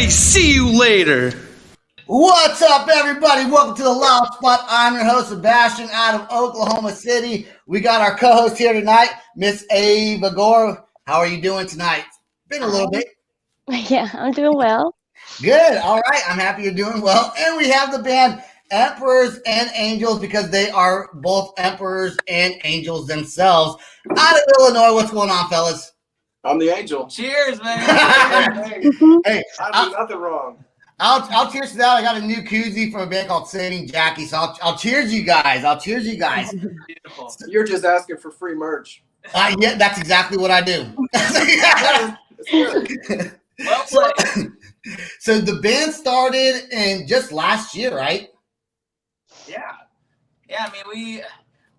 FRAY, see you later. What's up, everybody? Welcome to the Loud Spot. I'm your host, Sebastian, out of Oklahoma City. We got our co-host here tonight, Miss Ava Gore. How are you doing tonight? Been a little bit. Yeah, I'm doing well. Good. All right. I'm happy you're doing well. And we have the band Emperors and Angels because they are both emperors and angels themselves. Out of Illinois, what's going on, fellas? I'm the angel. Cheers, man. Hey, I do nothing wrong. I'll cheers to that. I got a new koozie from a band called Saving Jackie, so I'll cheers you guys. Beautiful. You're just asking for free merch. Yeah, that's exactly what I do. It's good. Well played. So the band started in just last year, right? Yeah. I mean,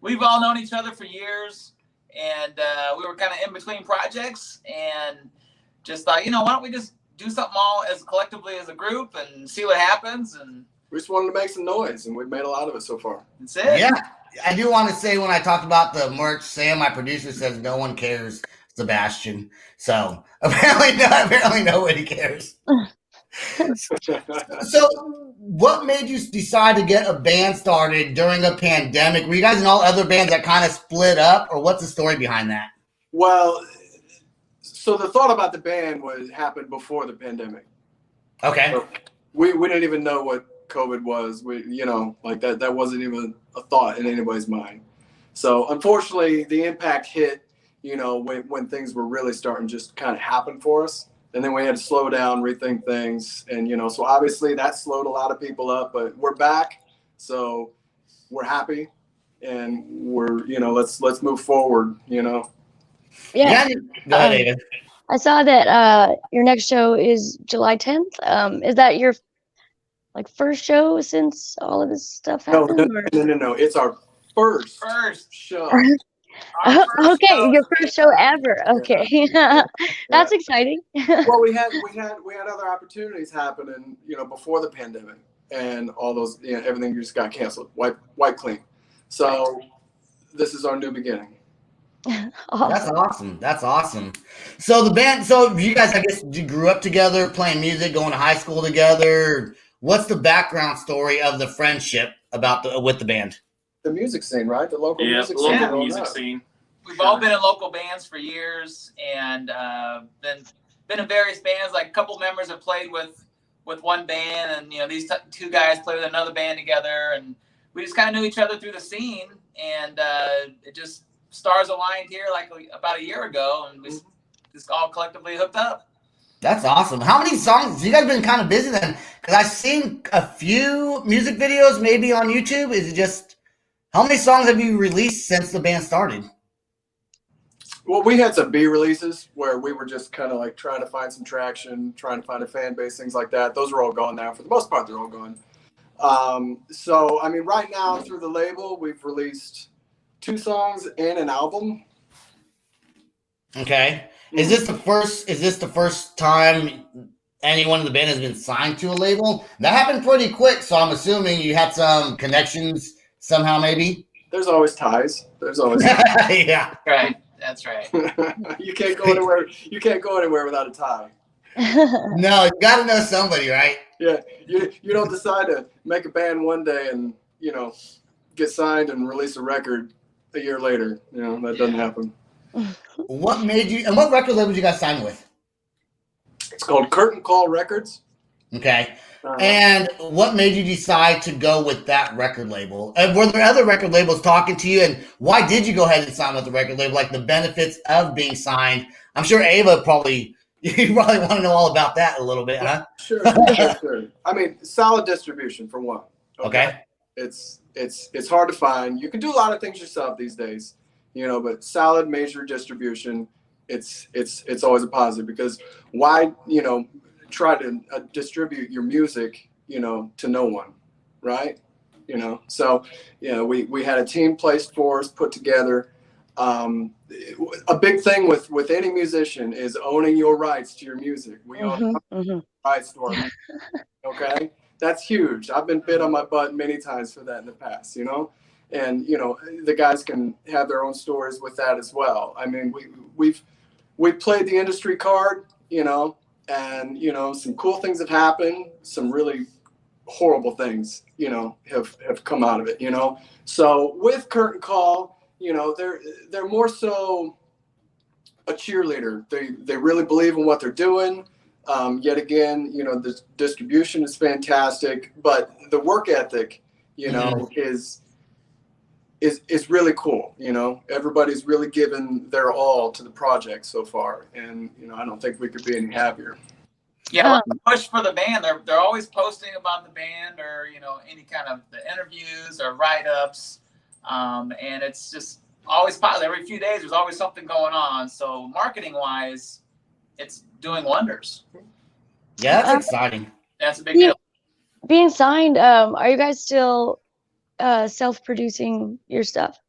we've all known each other for years, and we were kind of in between projects, and just thought, why don't we just do something all as collectively as a group and see what happens. And We just wanted to make some noise, and we've made a lot of it so far. that's it. Yeah. I do want to say when I talked about the merch, Sam, my producer, says no one cares, Sebastian. So apparently nobody cares. So what made you decide to get a band started during a pandemic? Were you guys in all other bands that kind of split up, or what's the story behind that? Well, so the thought about the band happened before the pandemic. Okay. So we didn't even know what COVID was. That wasn't even a thought in anybody's mind. So unfortunately, the impact hit, when things were really starting to just kind of happen for us. And then we had to slow down, rethink things. And, so obviously that slowed a lot of people up, but we're back. So we're happy, and we're, let's move forward, Yeah. Go ahead, David. I saw that your next show is July 10th. Is that your first show since all of this stuff happened? No. It's our first show. Okay, your first show ever. Okay. That's exciting. Well, we had other opportunities happening, before the pandemic, and all those, everything just got canceled, wipe clean. So this is our new beginning. Awesome. That's awesome. So the band, so you guys, I guess, you grew up together, playing music, going to high school together. What's the background story of the friendship with the band? The music scene, right? The local music scene. We've all been in local bands for years, and been in various bands. Like a couple members have played with one band, and these two guys play with another band together, and we just kind of knew each other through the scene, and it just stars aligned here about a year ago, and we just all collectively hooked up. That's awesome. How many songs? You guys been kind of busy then, because I've seen a few music videos maybe on YouTube. Is it just how many songs have you released since the band started? Well, we had some B releases where we were just kind of trying to find some traction, trying to find a fan base, things like that. Those are all gone now. For the most part, they're all gone. So I mean, right now through the label, we've released 2 songs and an album. Okay. Is this the first time anyone in the band has been signed to a label? That happened pretty quick, so I'm assuming you had some connections somehow, maybe. There's always ties. Yeah. Right. That's right. You can't go anywhere. You can't go anywhere without a tie. No, you got to know somebody, right? Yeah. You don't decide to make a band one day and get signed and release a record a year later. That doesn't happen. What made you, and what record label did you guys sign with? It's called Curtain Call Records. Okay. And what made you decide to go with that record label? And were there other record labels talking to you? And why did you go ahead and sign with the record label? Like the benefits of being signed. I'm sure Ava you probably want to know all about that a little bit, huh? Sure. I mean, solid distribution for one. Okay. It's hard to find. You can do a lot of things yourself these days, but solid major distribution, it's always a positive, because why, try to distribute your music, to no one, right? So, we had a team placed for us, put together. A big thing with any musician is owning your rights to your music. We own rights to our music, okay? That's huge. I've been bit on my butt many times for that in the past, and the guys can have their own stories with that as well. I mean, we've played the industry card, and you know, some cool things have happened. Some really horrible things, you know, have come out of it. You know, so with Curtain Call, you know, they're more so a cheerleader. They really believe in what they're doing. Yet again, you know, the distribution is fantastic, but the work ethic, you know, is really cool. You know, everybody's really given their all to the project so far, and you know, I don't think we could be any happier. Yeah, push for the band. They're always posting about the band, or you know, any kind of the interviews or write-ups, and it's just always positive. Every few days, there's always something going on. So marketing-wise, it's doing wonders. Yeah, that's exciting. That's a big deal. Being signed, are you guys still self-producing your stuff?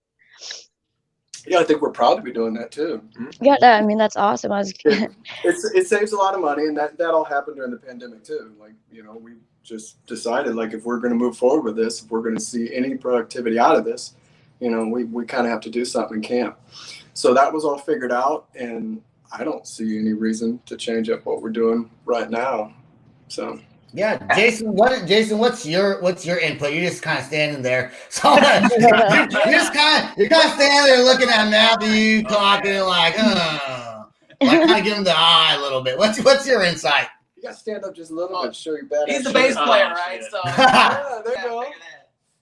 Yeah, I think we're proud to be doing that too. Yeah, I mean that's awesome. It saves a lot of money, and that all happened during the pandemic too. Like, you know, we just decided, like, if we're going to move forward with this, if we're going to see any productivity out of this, you know, we kind of have to do something in camp. So that was all figured out, and I don't see any reason to change up what we're doing right now. So yeah, Jason, what's your input? You're just kind of standing there. So you're kind of standing there looking at Matthew talking like kind of give him the eye a little bit. What's your insight? You got to stand up just a little bit, show your bad. He's the bass player, right? So yeah, there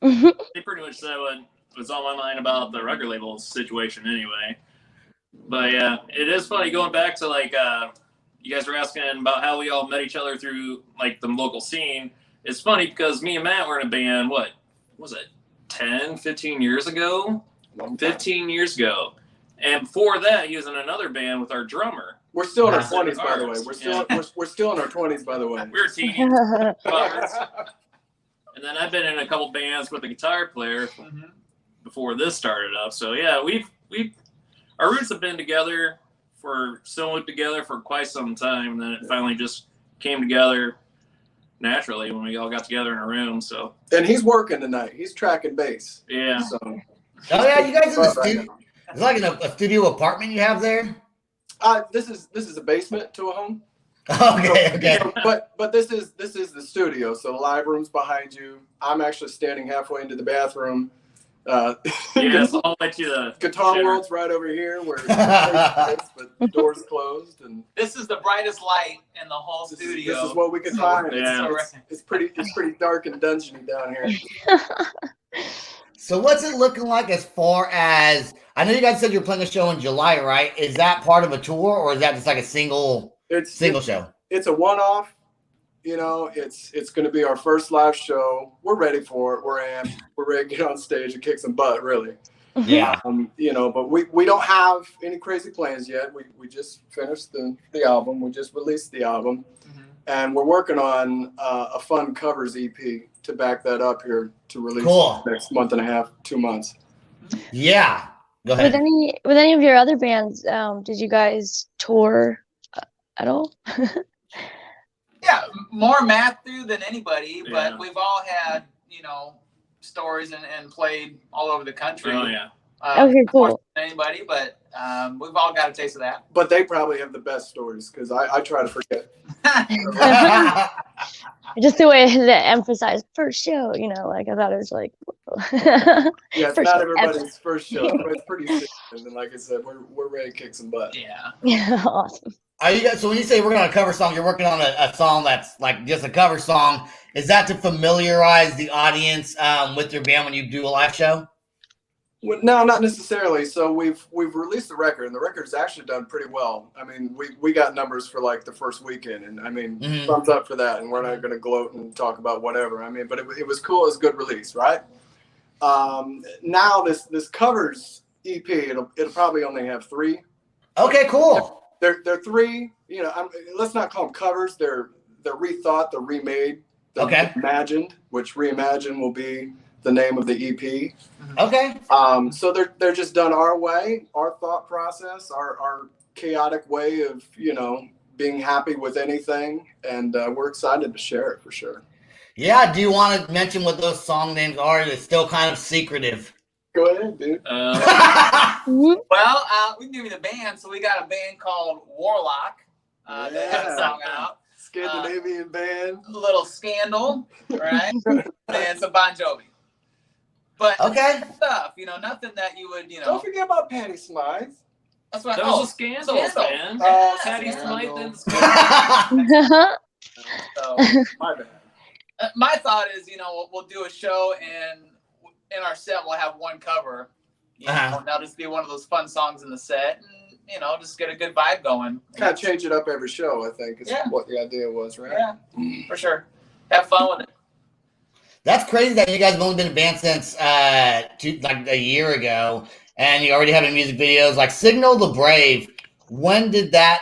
you go. They pretty much said what was on my mind about the record label situation anyway. But yeah, it is funny going back to like you guys were asking about how we all met each other through like the local scene. It's funny because me and Matt were in a band, what was it, 10, 15 years ago? 15 years ago. And before that, he was in another band with our drummer. We're still in our 20s, by the way. We're still in our 20s, by the way. We were teenies. And then I've been in a couple bands with a guitar player before this started up. So yeah, our roots have been together for quite some time, and then it finally just came together naturally when we all got together in a room. So and he's working tonight. He's tracking bass. Yeah. So. Oh yeah, you guys in the studio? It's like a studio apartment you have there. This is a basement to a home. Okay. You know, but this is the studio. So the live room's behind you. I'm actually standing halfway into the bathroom. It's all the way to the Guitar World's right over here, where but the door's closed, and this is the brightest light in the whole studio. This is what we can find. Yeah. It's pretty dark and dungeony down here. So what's it looking like as far as, I know you guys said you're playing a show in July, right? Is that part of a tour, or is that just like a single show? It's a one-off. You know, it's going to be our first live show. We're ready for it. We're amped. We're ready to get on stage and kick some butt, really. Yeah. You know, but we don't have any crazy plans yet. We just finished the album. We just released the album. And we're working on a fun covers EP to back that up here to release next month and a half, 2 months. Yeah. Go ahead. With any of your other bands, did you guys tour at all? Yeah, more Matthew than anybody, but we've all had, you know, stories and played all over the country. Oh yeah. Okay, cool. More than anybody, but we've all got a taste of that. But they probably have the best stories because I try to forget. Just the way to emphasize first show, you know, like I thought it was like. Yeah, it's not everybody's first show. It's pretty sick. And then, like I said, we're ready to kick some butt. Yeah. Yeah, awesome. Are you guys, so when you say working on a cover song, you're working on a song that's like just a cover song. Is that to familiarize the audience with your band when you do a live show? Well, no, not necessarily. So we've released the record, and the record's actually done pretty well. I mean, we got numbers for like the first weekend, and I mean, thumbs up for that. And we're not going to gloat and talk about whatever. I mean, but it was cool. It was a good release, right? Now this covers EP. It'll probably only have 3. Okay, cool. They're 3. You know, let's not call them covers. They're rethought. They're remade. They're reimagined, which Reimagine will be the name of the EP. Okay. So they're just done our way, our thought process, our chaotic way of, you know, being happy with anything, and we're excited to share it for sure. Yeah. Do you want to mention what those song names are? It's still kind of secretive. Go ahead, dude. Well, we can give you the band. So we got a band called Warlock, They have a song out. Scandinavian band. A little Scandal, right? And some Bon Jovi. But Okay. stuff, nothing that you would, Don't forget about Patty Smythe. That's what That was a scandal, man. Oh, Patty Scandal. Smythe and Scandal. So My bad. my thought is, we'll do a show and in our set we'll have one cover. And that'll just be one of those fun songs in the set, and just get a good vibe going. Kind of change it up every show, I think, is Yeah. what the idea was, right? Yeah, for sure. Have fun with it. That's crazy that you guys have only been in band since like a year ago, and you already have music videos like "Signal the Brave." When did that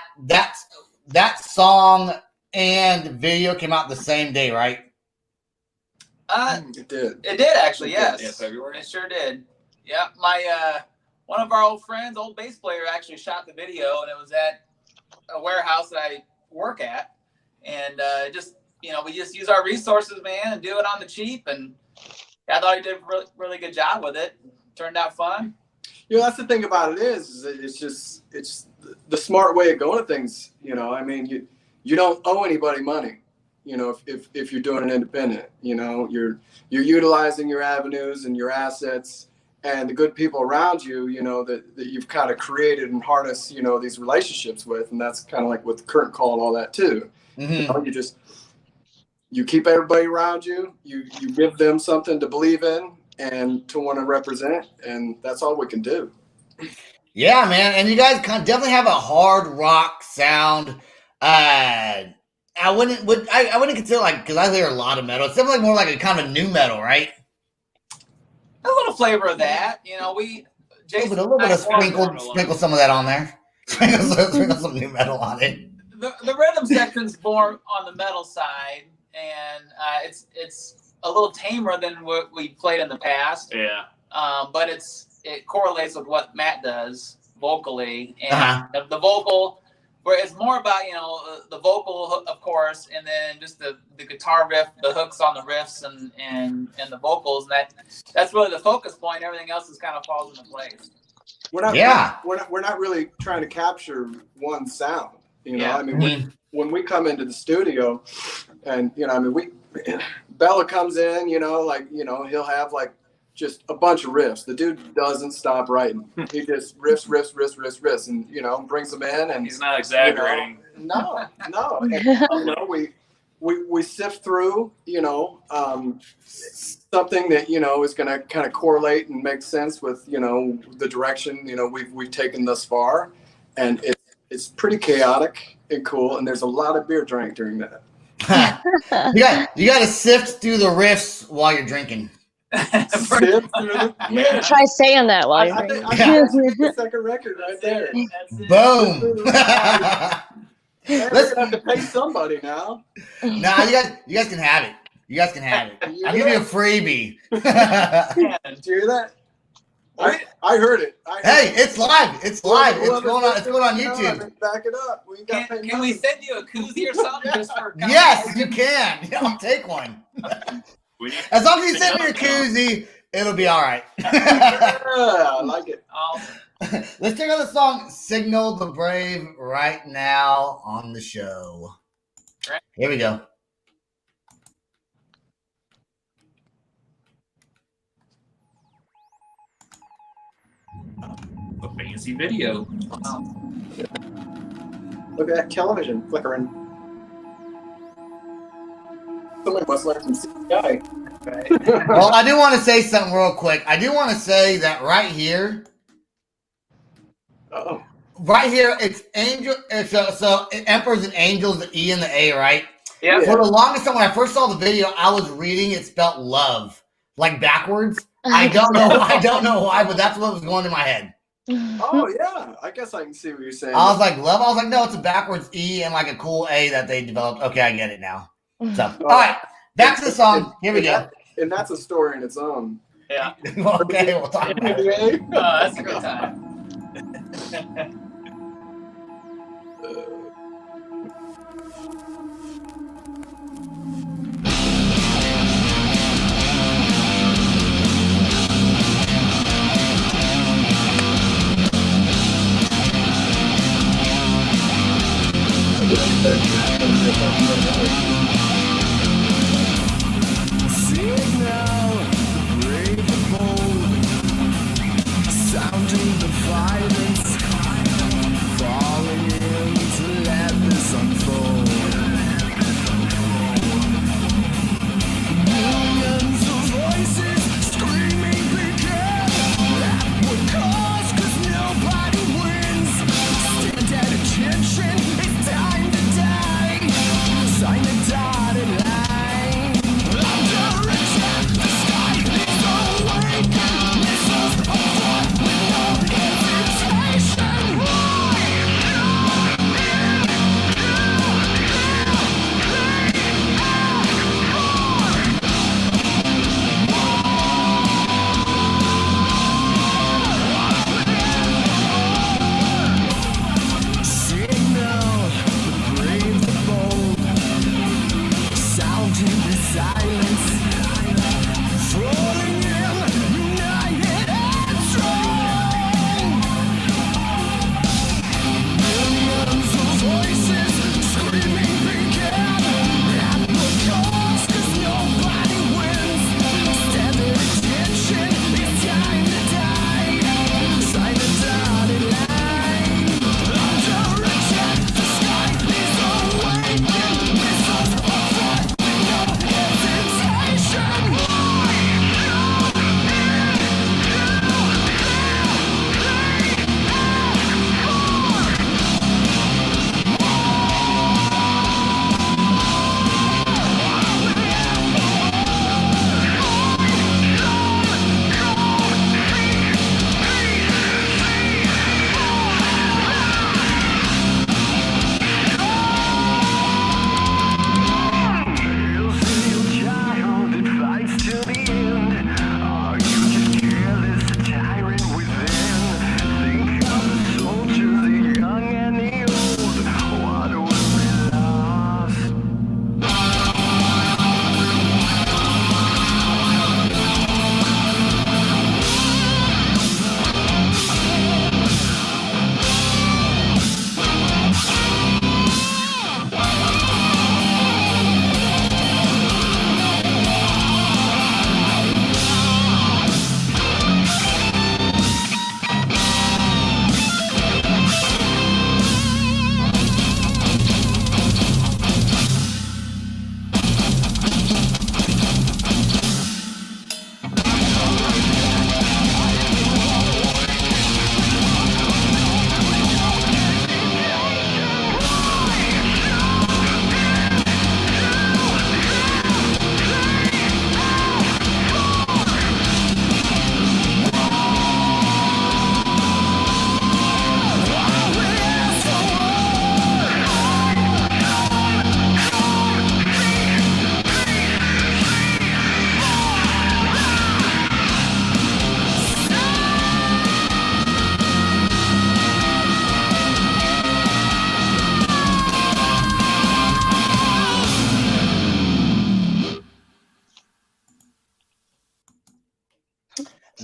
song and video came out the same day, right? It did. It did actually, yes. Yeah, February. It sure did. Yeah, my one of our old friends, old bass player, actually shot the video, and it was at a warehouse that I work at, and we just use our resources, man, and do it on the cheap. And I thought he did a really, really good job with it. Turned out fun. That's the thing about it is it's the smart way of going to things. I mean, you don't owe anybody money. If you're doing an independent, you're utilizing your avenues and your assets and the good people around you, that you've kind of created and harnessed, these relationships with, and that's kind of like with the current call and all that too. Mm-hmm. You keep everybody around you, you give them something to believe in and to want to represent, and that's all we can do. Yeah, man, and you guys definitely have a hard rock sound. I wouldn't consider because I hear a lot of metal. It's definitely more like a kind of new metal, right? A little flavor of that, we. Jason, A little bit of sprinkle some of that on there. Sprinkle some new metal on it. The rhythm section's more on the metal side, and it's a little tamer than what we played in the past. Yeah. But it correlates with what Matt does vocally, and the vocal, where it's more about the vocal, of course, and then just the guitar riff, the hooks on the riffs, and the vocals. And that's really the focus point. Everything else kind of falls into place. We're not really trying to capture one sound. I mean, when we come into the studio, and Bella comes in, he'll have just a bunch of riffs. The dude doesn't stop writing. He just riffs, and brings them in. And he's not exaggerating. No. And, we sift through, something that is going to kind of correlate and make sense with the direction we've taken thus far, and it's pretty chaotic and cool. And there's a lot of beer drank during that. You got to sift through the riffs while you're drinking. Try saying that while you're drinking. I think the second record right there. Boom. Let's have to pay somebody now. Nah, you guys can have it. You guys can have it. I'll give you a freebie. Did you hear that? I heard it. Hey, it's live. It's live. It's going on YouTube. Back it up. Can we send you a koozie or something just for? Yes, you can. Yeah, I'll take one. As long as you send me a koozie, it'll be all right. Yeah, I like it. Awesome. Let's check out the song "Signal the Brave" right now on the show. Here we go. A fancy video. Look at that television flickering. Somebody must learn some CGI. Well, I do want to say something real quick. I do want to say that right here. Oh. Right here, it's angel. So emperors and angels, the E and the A, right? Yeah. For the longest time, when I first saw the video, I was reading it spelled love, like backwards. I don't know why, but that's what was going in my head. Oh yeah, I guess I can see what you're saying. I was like, love. I was like, no, it's a backwards E and like a cool A that they developed. Okay, I get it now. So, all right, back to the song. Here we go. And that's a story in its own. Yeah. Okay, we'll talk about it. That's a good time.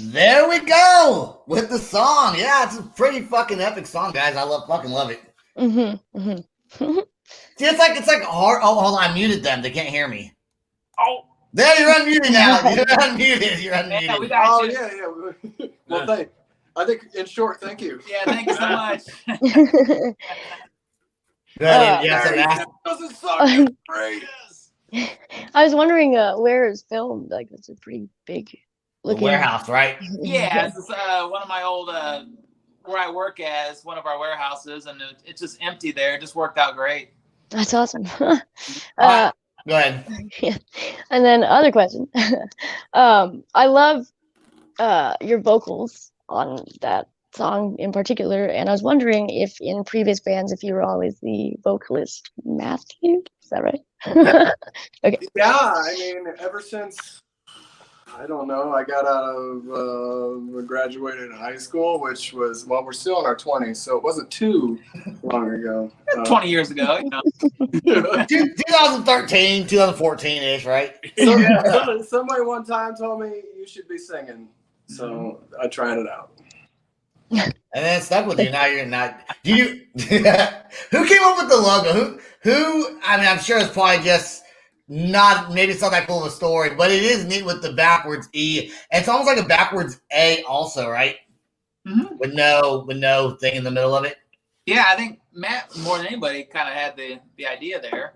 There we go with the song. Yeah, it's a pretty fucking epic song, guys. I fucking love it. See, it's like hard. Oh, hold on, I muted them. They can't hear me. Oh, there, you're unmuted now. You're unmuted. You're unmuted. yeah, we got you. Yeah. Well, I think in short, thank you. Yeah, thank you so much. Yes, Doesn't suck. Great. I was wondering where it's filmed. Like, it's a pretty big the looking warehouse, right? Yeah, this is one of my old where I work at is one of our warehouses, and it's just empty there. It just worked out great. That's awesome. Go ahead. Yeah. And then other question. I love your vocals on that song in particular, and I was wondering if in previous bands, if you were always the vocalist, Matthew. Is that right? Okay. Yeah, I mean, ever since I don't know, I got out of graduated high school, which was, well, we're still in our 20s, so it wasn't too long ago. 20 years ago, you know. 2013, 2014-ish, right? Somebody one time told me you should be singing, so I tried it out. And then it stuck with you. Now you're not. Do you? Who came up with the logo? Who? I mean, I'm sure it's probably just not. Maybe it's not that cool of a story, but it is neat with the backwards E. And it's almost like a backwards A, also, right? Mm-hmm. With no thing in the middle of it. Yeah, I think Matt more than anybody kind of had the idea there,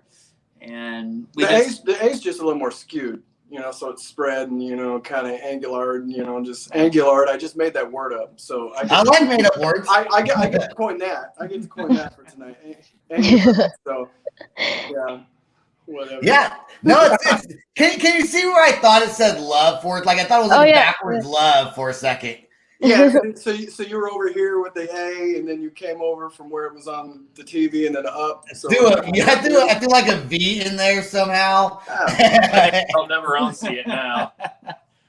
and The A's just a little more skewed. You know, so it's spread and, you know, kind of angular, you know, just angular. I just made that word up. So I like made up words. I get to coin that. I get to coin that for tonight. Angular. So, yeah, whatever. Yeah. No, it's can you see where I thought it said love for it? Like I thought it was like backwards love for a second. Yeah, so you were over here with the A, and then you came over from where it was on the TV, and then up. So I do like a V in there somehow. I'll never see it now.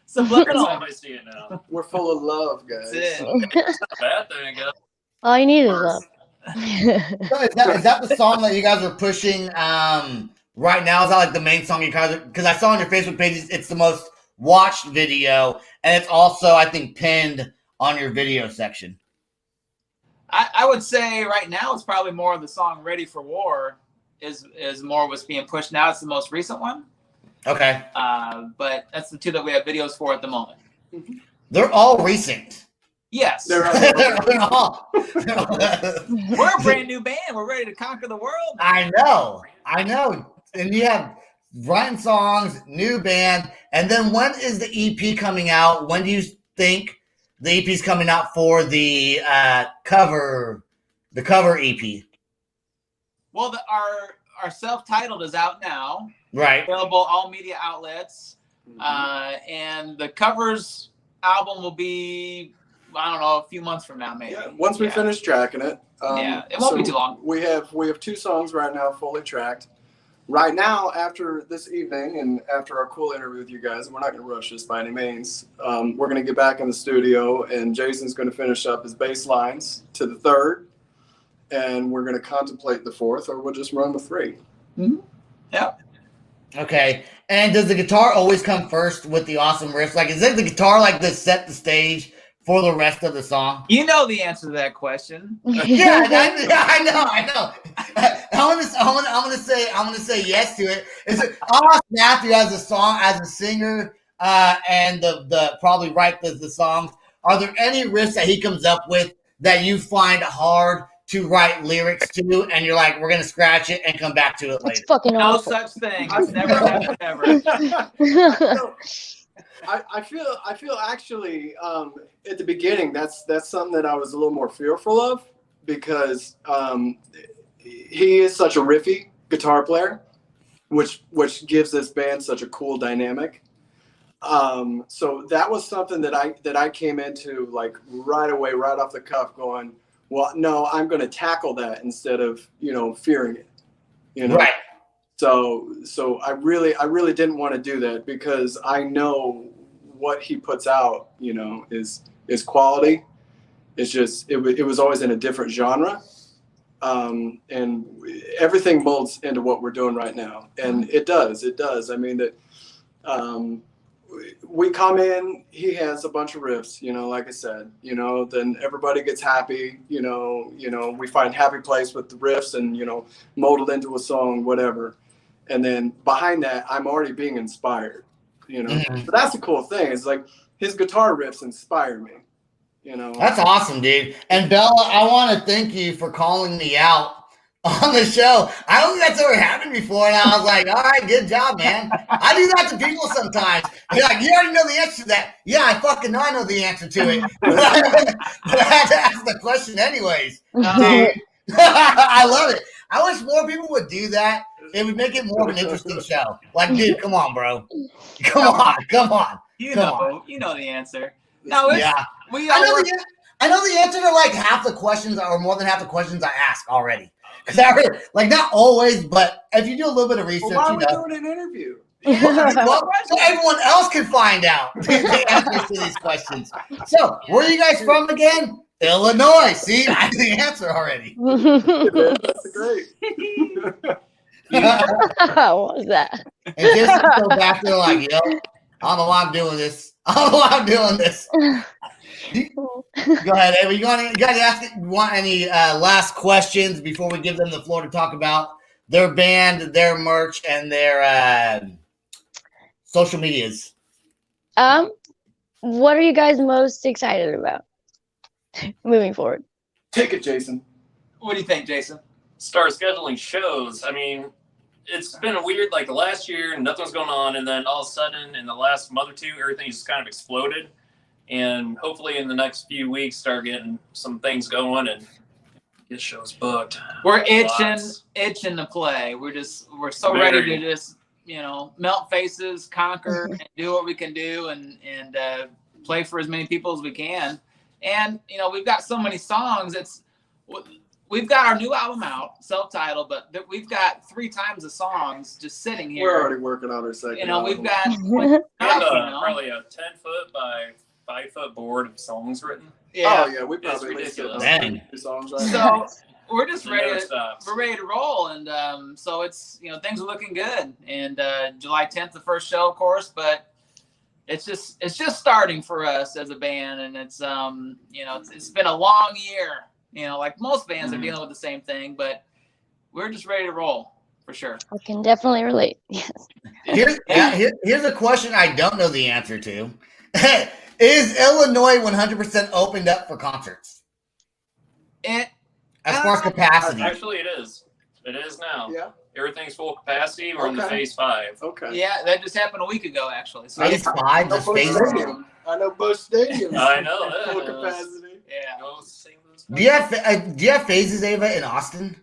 Subliminal. I see it now. We're full of love, guys. That's it. Bad thing, guys. All you need is love. So is that the song that you guys were pushing right now? Is that like the main song you kind of, because I saw on your Facebook page it's the most watched video, and it's also, I think, pinned on your video section. I would say right now it's probably more of the song "Ready for War" is more what's being pushed now. It's the most recent one. Okay. But that's the two that we have videos for at the moment. They're all recent. Yes. They're all. We're a brand new band. We're ready to conquer the world. I know. And you have writing songs, new band, and then when is the EP coming out? When do you think the EP is coming out for the cover EP? Well, our self-titled is out now. Right. Available all media outlets. And the covers album will be, I don't know, a few months from now, maybe. Yeah, once we finish tracking it. It won't be too long. We have 2 songs right now fully tracked. Right now, after this evening and after our cool interview with you guys, and we're not going to rush this by any means, we're going to get back in the studio, and Jason's going to finish up his bass lines to the 3rd, and we're going to contemplate the 4th, or we'll just run with 3. Yeah. Okay. And does the guitar always come first with the awesome riffs? Like, is it the guitar like this set the stage for the rest of the song? You know the answer to that question. Yeah, I know. I'm gonna say yes to it. I'll ask Matthew as a singer, and the probably write the songs. Are there any riffs that he comes up with that you find hard to write lyrics to, and you're like, we're gonna scratch it and come back to it later? It's fucking No awful. such thing. It's never happened ever. I feel actually at the beginning that's something that I was a little more fearful of, because he is such a riffy guitar player, which gives this band such a cool dynamic. So that was something that I came into like right away, right off the cuff, going, well, no, I'm going to tackle that instead of fearing it. Right. So I really didn't want to do that, because I know what he puts out, is quality. It's just it was always in a different genre, and everything molds into what we're doing right now, and it does. I mean that we come in, he has a bunch of riffs, like I said, then everybody gets happy, we find happy place with the riffs and mold it into a song, whatever. And then behind that, I'm already being inspired, So that's the cool thing. It's like his guitar riffs inspire me, That's awesome, dude. And Bella, I want to thank you for calling me out on the show. I don't think that's ever happened before, and I was like, all right, good job, man. I do that to people sometimes. You're like, you already know the answer to that. Yeah, I fucking know I know the answer to it. But I had to ask the question anyways. Dude, I love it. I wish more people would do that. It would make it more of an interesting show. Like, dude, come on, bro. Come on. You know the answer. No, it's, yeah. I know the answer to like half the questions or more than half the questions I ask already. Because like not always, but if you do a little bit of research, why are we doing an interview? Well, so everyone else can find out the answers to these questions. So, where are you guys from again? Illinois. See, I have the answer already. That's great. What was that? And just go back there like, yo, I don't know why I'm doing this. Go ahead, Ava. You guys want any last questions before we give them the floor to talk about their band, their merch, and their social medias? What are you guys most excited about moving forward? Take it, Jason. What do you think, Jason? Start scheduling shows. I mean, it's been weird, like last year, nothing was going on, and then all of a sudden, in the last month or two, everything just kind of exploded. And hopefully in the next few weeks, start getting some things going and get shows booked. We're itching to play. We're so ready to just, melt faces, conquer, and do what we can do, and play for as many people as we can. And we've got so many songs. We've got our new album out, self-titled, but we've got 3 times the songs just sitting here. We're already working on our second album. We've got probably a 10-foot by 5-foot board of songs written. Yeah. Oh yeah, we probably ridiculous. at least 2 songs right So now. we're just It ready. never stops. We're ready to roll, and so it's things are looking good. And July 10th, the first show, of course, but it's just starting for us as a band, and it's it's been a long year. Like most bands are dealing with the same thing, but we're just ready to roll for sure. I can definitely relate. Yes. Here's a question I don't know the answer to. Is Illinois 100% opened up for concerts? As far as capacity. Actually, it is. It is now. Yeah. Everything's full capacity. We're in the phase 5. Okay. Yeah, that just happened a week ago, actually. So Phase 5, just Busch phase. Stadium. I know Busch Stadium. I know that. Full capacity. yeah. Go sing those Do you have phases, Ava, in Austin?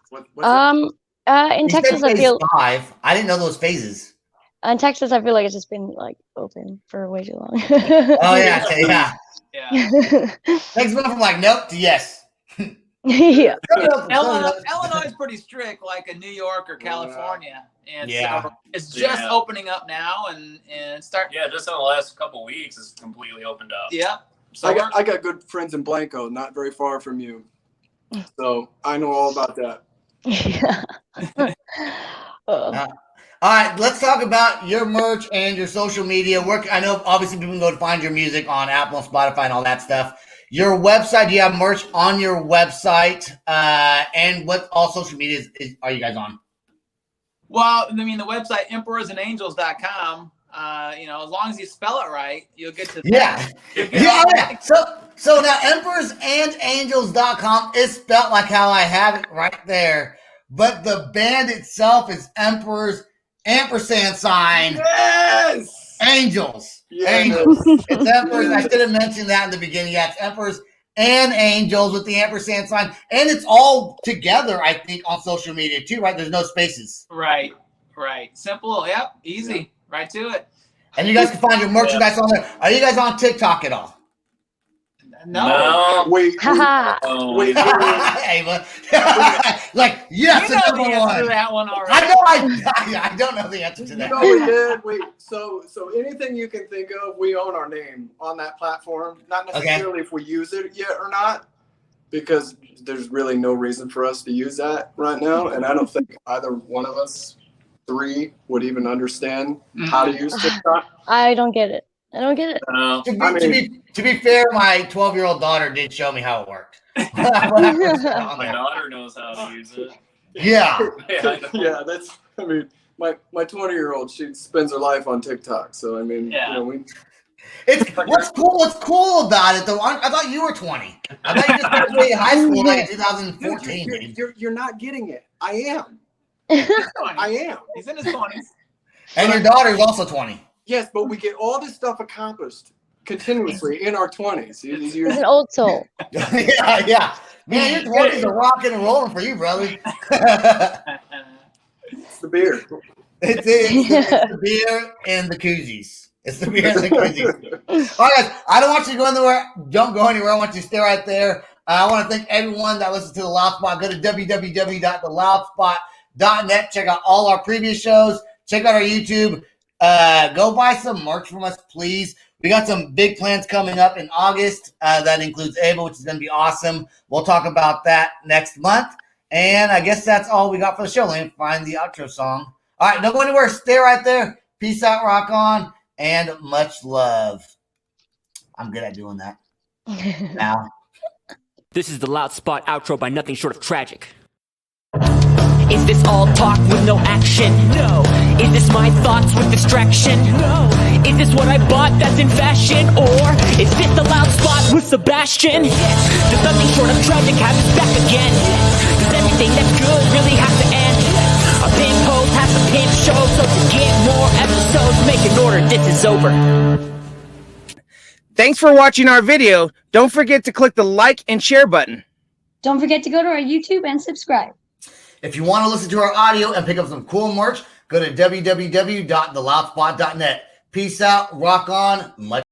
What's In You said Texas, I phase feel 5. I didn't know those phases. in Texas, I feel like it's just been like open for way too long. Oh yeah, yeah. Yeah. Texas went from like nope to yes. Yeah. Illinois is pretty strict, like in New York or California, and so it's just opening up now and start. Yeah, just in the last couple weeks, it's completely opened up. Yeah. So I got good friends in Blanco, not very far from you, so I know all about that. Yeah. All right, let's talk about your merch and your social media work. I know obviously people can go to find your music on Apple and Spotify and all that stuff. Your website, do you have merch on your website? And what all social media are you guys on? Well, I mean, the website emperorsandangels.com. As long as you spell it right, you'll get to Yeah. So now emperorsandangels.com is spelled like how I have it right there. But the band itself is Emperors ampersand sign. Yes. Angels. Yes. Angels. It's Emperors. I should have mentioned that in the beginning. Yeah, it's Emperors and Angels with the ampersand sign. And it's all together, I think, on social media too, right? There's no spaces. Right. Simple. Yep. Easy. Yeah. Right to it. And you guys can find your merchandise on there. Are you guys on TikTok at all? No. Wait. Wait. Ava. Like, yes, you know it's the number answer one. to that one already. I know. I don't know the answer to that. No, we did. Wait. So anything you can think of, we own our name on that platform. Not necessarily if we use it yet or not, because there's really no reason for us to use that right now, and I don't think either one of us three would even understand how to use TikTok. I don't get it. To be fair, my 12-year-old daughter did show me how it worked. My daughter knows how to use it. Yeah. Yeah, that's. I mean, my 20-year-old, she spends her life on TikTok. So I mean, what's cool about it though. I thought you were 20. I thought you just graduated high school like in 2014. You're not getting it. I am. I am. He's in his 20s. And your daughter's also 20. Yes, but we get all this stuff accomplished continuously in our 20s. He's an old soul. Yeah. Man, your 20s are rocking and rolling for you, brother. It's the beer. It's the beer and the koozies. It's the beer and the koozies. All right, guys, I don't want you to go anywhere. Don't go anywhere. I want you to stay right there. I want to thank everyone that listens to The Loud Spot. Go to www.theloudspot.net. Check out all our previous shows. Check out our YouTube. Go buy some merch from us, please. We got some big plans coming up in August. That includes Ava, which is going to be awesome. We'll talk about that next month. And I guess that's all we got for the show. Let me find the outro song. All right, don't go anywhere. Stay right there. Peace out, rock on, and much love. I'm good at doing that. Now. This is the Loud Spot outro by nothing short of tragic. Is this all talk with no action? No. Is this my thoughts with distraction? No. Is this what I bought that's in fashion? Or is this the Loud Spot with Sebastian? Yes. Does nothing short of tragic have us back again? Yes. Does everything that's good really have to end? Yes. Our pin post has to pin show, so to get more episodes, make an order, this is over. Thanks for watching our video. Don't forget to click the like and share button. Don't forget to go to our YouTube and subscribe. If you want to listen to our audio and pick up some cool merch, go to www.theloudspot.net. Peace out, rock on, much